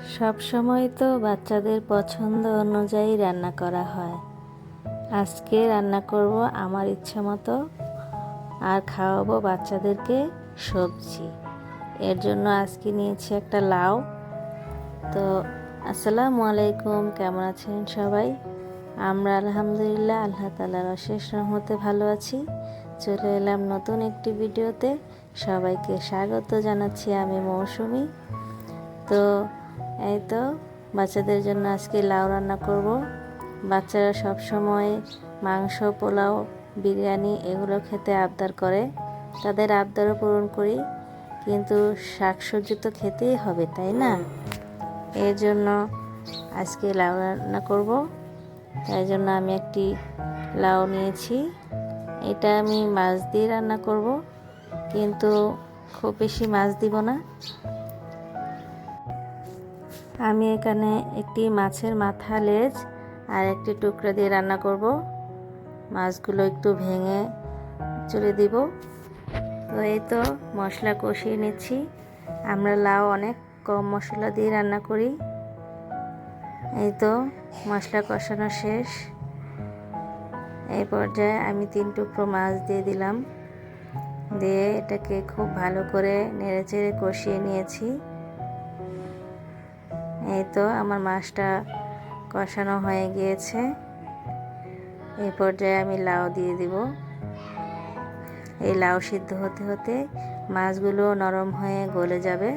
সব সময় তো বাচ্চাদের পছন্দ অনুযায়ী রান্না করা হয়। আজকে রান্না করব আমার ইচ্ছা মতো, আর খাওয়াবো বাচ্চাদেরকে সবজি। এর জন্য আজকে নিয়েছি একটা লাউ। তো আসসালামু আলাইকুম, কেমন আছেন সবাই? আমরা আলহামদুলিল্লাহ আল্লাহ তাআলার অশেষ রহমতে ভালো আছি। চলে এলাম নতুন একটি ভিডিওতে। সবাইকে স্বাগত জানাচ্ছি, আমি মৌসুমি। তো এই তো বাচ্চাদের জন্য আজকে লাউ রান্না করব। বাচ্চারা সব সময় মাংস, পোলাও, বিরিয়ানি এগুলো খেতে আবদার করে। তাদের আবদারও পূরণ করি, কিন্তু শাকসবজি তো খেতেই হবে, তাই না? এর জন্য আজকে লাউ রান্না করব। তাই জন্য আমি একটি লাউ নিয়েছি। এটা আমি মাছ দিয়ে রান্না করব, কিন্তু খুব বেশি মাছ দিব না। আমি এখানে একটি মাছের মাথা, লেজ আর একটি টুকরা দিয়ে রান্না করব। মাছগুলো একটু ভেঙে চলে দিব। তো এই তো মশলা কষিয়ে নিচ্ছি। আমরা লাউ অনেক কম মশলা দিয়ে রান্না করি। এই তো মশলা কষানো শেষ। এই পর্যায়ে আমি 3 টুকরো মাছ দিয়ে দিলাম। দিয়ে এটাকে খুব ভালো করে নেড়েচেড়ে কষিয়ে নিয়েছি। এই তো আমার মাছটা কষানো হয়ে গিয়েছে। এই পর্যায়ে আমি লাউ দিয়ে দিব। এই লাউ সিদ্ধ হতে হতে মাছগুলো নরম হয়ে গলে যাবে।